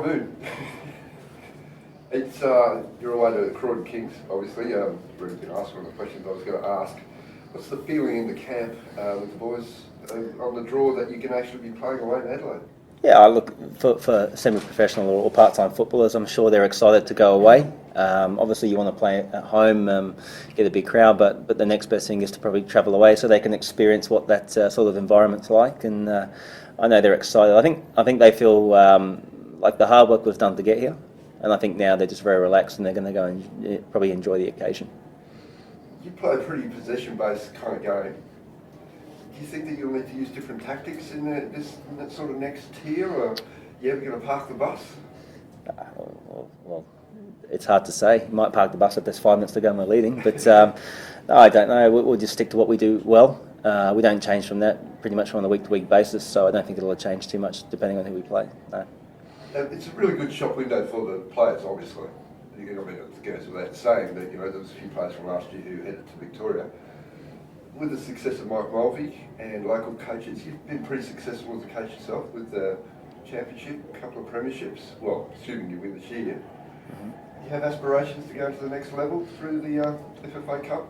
Warramoon. It's you're away to the Croydon Kings, obviously. You've already been asked one of the questions I was going to ask. What's the feeling in the camp with the boys on the draw that you can actually be playing away in Adelaide? Yeah, I look for semi-professional or part-time footballers. I'm sure they're excited to go away. Obviously, you want to play at home, get a big crowd, but the next best thing is to probably travel away so they can experience what that sort of environment's like. And I know they're excited. I think they feel like the hard work was done to get here, and I think now they're just very relaxed and they're going to go and probably enjoy the occasion. You play a pretty possession-based kind of game. Do you think that you'll need to use different tactics in that sort of next tier, or are you ever going to park the bus? Well, it's hard to say. You might park the bus if there's 5 minutes to go and we're leading, but no, I don't know. We'll just stick to what we do well. We don't change from that pretty much on a week-to-week basis, so I don't think it'll change too much depending on who we play. No. It's a really good shop window for the players, obviously. I mean, it goes without saying that there was a few players from last year who headed to Victoria. With the success of Mike Mulvey and local coaches, you've been pretty successful as a coach yourself with the championship, a couple of premierships. Well, assuming you win this year. Mm-hmm. Do you have aspirations to go to the next level through the FFA Cup?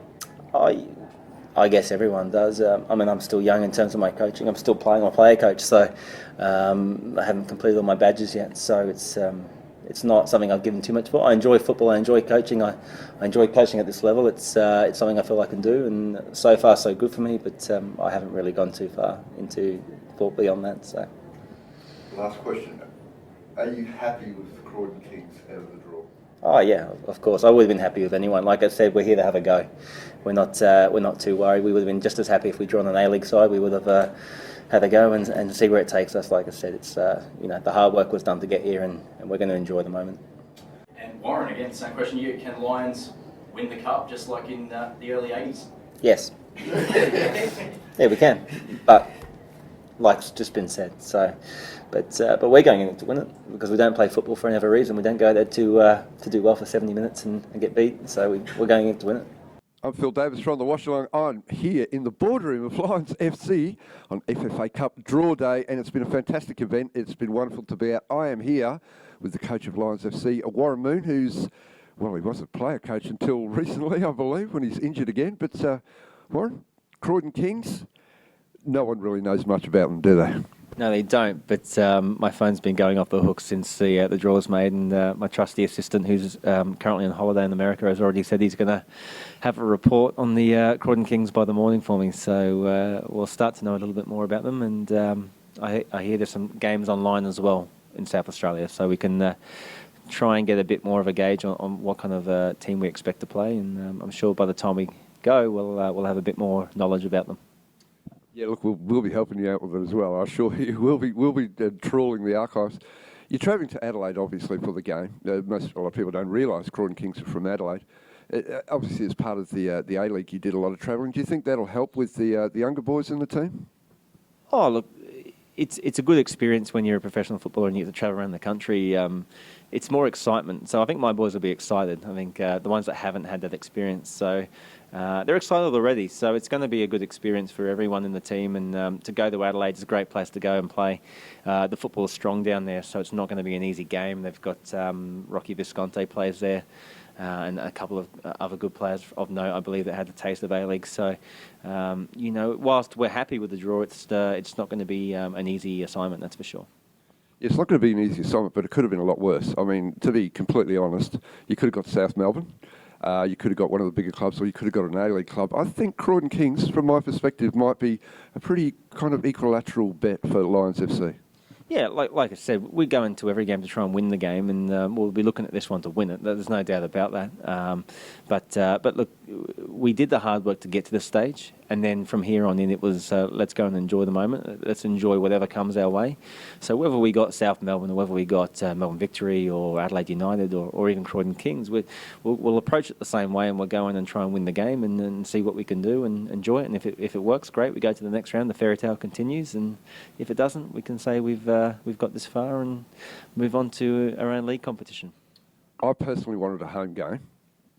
I guess everyone does. I mean, I'm still young in terms of my coaching. I'm still playing my player coach, so I haven't completed all my badges yet. So it's not something I've given too much for. I enjoy football. I enjoy coaching. I enjoy coaching at this level. It's something I feel I can do, and so far so good for me. But I haven't really gone too far into thought beyond that. So. Last question: are you happy with the Croydon Kings out of the draw? Oh yeah, of course. I would have been happy with anyone. Like I said, we're here to have a go. We're not too worried. We would have been just as happy if we drawn an A-League side. We would have had a go and see where it takes us. Like I said, it's the hard work was done to get here, and we're going to enjoy the moment. And Warren, again, same question to you. Can Lions win the cup just like in the early 80s? Yes. Yeah, we can. But like's just been said. So, but we're going in to win it because we don't play football for any other reason. We don't go there to do well for 70 minutes and get beat. So we're going in to win it. I'm Phil Davis from the Wash Along. I'm here in the boardroom of Lions FC on FFA Cup Draw Day, and it's been a fantastic event. It's been wonderful to be out. I am here with the coach of Lions FC, Warramoon, who's, well, he was a player coach until recently, I believe, when he's injured again. But Warren, Croydon Kings, no one really knows much about them, do they? No, they don't, but my phone's been going off the hook since the draw was made, and my trusty assistant, who's currently on holiday in America, has already said he's going to have a report on the Croydon Kings by the morning for me, so we'll start to know a little bit more about them, and I hear there's some games online as well in South Australia, so we can try and get a bit more of a gauge on what kind of team we expect to play, and I'm sure by the time we go, we'll have a bit more knowledge about them. Yeah, look, we'll be helping you out with it as well. I'm sure you will be. We'll be trawling the archives. You're travelling to Adelaide, obviously, for the game. A lot of people don't realise Croydon Kings are from Adelaide. Obviously, as part of the A-League, you did a lot of travelling. Do you think that'll help with the younger boys in the team? Oh, look, it's a good experience when you're a professional footballer and you get to travel around the country. It's more excitement. So I think my boys will be excited. I think the ones that haven't had that experience. So they're excited already. So it's going to be a good experience for everyone in the team. And to go to Adelaide is a great place to go and play. The football is strong down there, so it's not going to be an easy game. They've got Rocky Visconti plays there. And a couple of other good players of note, I believe, that had a taste of A-League. So, whilst we're happy with the draw, it's not going to be an easy assignment, that's for sure. It's not going to be an easy assignment, but it could have been a lot worse. I mean, to be completely honest, you could have got South Melbourne, you could have got one of the bigger clubs, or you could have got an A-League club. I think Croydon Kings, from my perspective, might be a pretty kind of equilateral bet for Lions FC. Yeah, like I said, we go into every game to try and win the game, and we'll be looking at this one to win it. There's no doubt about that. But look, we did the hard work to get to this stage, and then from here on in, it was let's go and enjoy the moment. Let's enjoy whatever comes our way. So whether we got South Melbourne, or whether we got Melbourne Victory, or Adelaide United, or even Croydon Kings, we'll approach it the same way, and we'll go in and try and win the game, and then see what we can do and enjoy it. And if it works, great. We go to the next round. The fairy tale continues, and if it doesn't, we can say we've got this far and move on to our own league competition. I personally wanted a home game.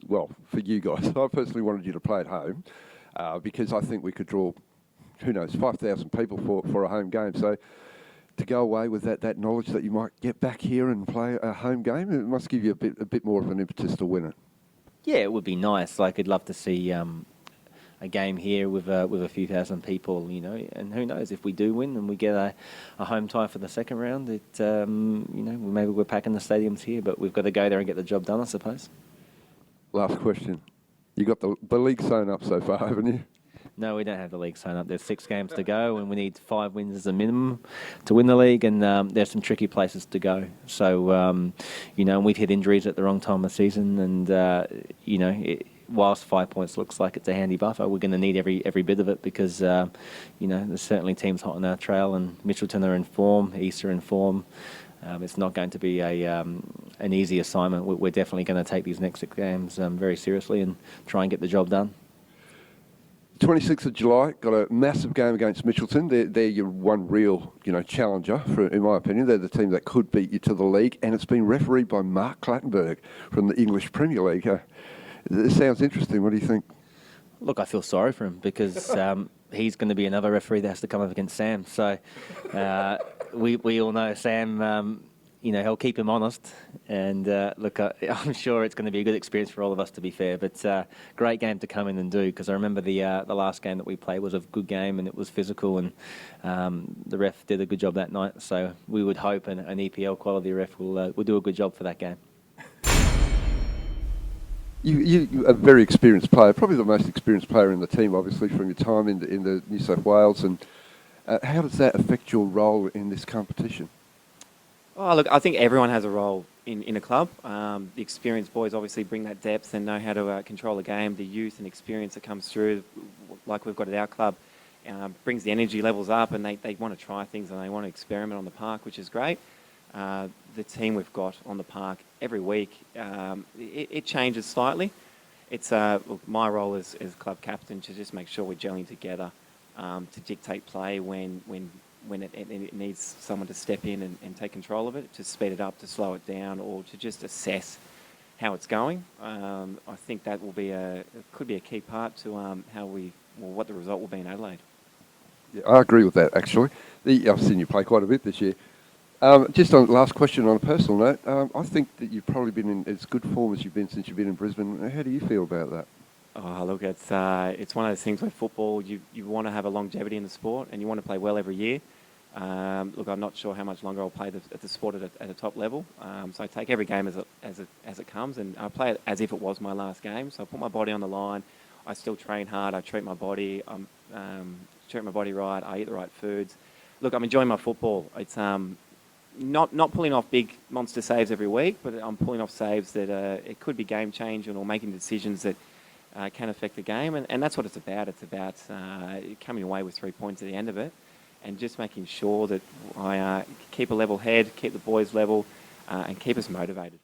Well, for you guys, I personally wanted you to play at home because I think we could draw, who knows, 5,000 people for a home game. So to go away with that knowledge that you might get back here and play a home game? It must give you a bit more of an impetus to win it. Yeah, it would be nice. Like, I'd love to see a game here with a few thousand people, you know. And who knows, if we do win and we get a home tie for the second round, maybe we're packing the stadiums here, but we've got to go there and get the job done, I suppose. Last question. You got the league sewn up so far, haven't you? No, we don't have the league sewn up. There's 6 games to go, and we need 5 wins as a minimum to win the league, and there's some tricky places to go. So, and we've hit injuries at the wrong time of season, and, whilst 5 points looks like it's a handy buffer, we're going to need every bit of it because, there's certainly teams hot on our trail, and Mitchelton are in form, East are in form. It's not going to be an easy assignment. We're definitely going to take these next 6 games very seriously and try and get the job done. 26th of July, got a massive game against Mitchelton. They're your one real, challenger, in my opinion. They're the team that could beat you to the league, and it's been refereed by Mark Clattenburg from the English Premier League. This sounds interesting. What do you think? Look, I feel sorry for him because he's going to be another referee that has to come up against Sam. So we all know Sam. He'll keep him honest, and I'm sure it's going to be a good experience for all of us, to be fair. But great game to come in and do, because I remember the last game that we played was a good game and it was physical, and the ref did a good job that night. So we would hope an EPL quality ref will do a good job for that game. You a very experienced player, probably the most experienced player in the team, obviously, from your time in the New South Wales. And how does that affect your role in this competition? Oh, look, I think everyone has a role in a club. The experienced boys obviously bring that depth and know how to control a game. The youth and experience that comes through, like we've got at our club, brings the energy levels up, and they want to try things and they want to experiment on the park, which is great. The team we've got on the park every week, it changes slightly. It's my role as club captain to just make sure we're gelling together, to dictate play when it needs someone to step in and take control of it, to speed it up, to slow it down, or to just assess how it's going. I think that could be a key part to what the result will be in Adelaide. Yeah, I agree with that, actually. I've seen you play quite a bit this year. Just on last question on a personal note, I think that you've probably been in as good form as you've been since you've been in Brisbane. How do you feel about that? Oh, look, it's one of those things where football, you want to have a longevity in the sport and you want to play well every year. Look, I'm not sure how much longer I'll play the sport at a top level. So I take every game as it comes, and I play it as if it was my last game. So I put my body on the line. I still train hard. I treat my body. Treat my body right. I eat the right foods. Look, I'm enjoying my football. It's not pulling off big monster saves every week, but I'm pulling off saves that it could be game changing, or making decisions that can affect the game, and that's what it's about. It's about coming away with 3 points at the end of it, and just making sure that I keep a level head, keep the boys level, and keep us motivated.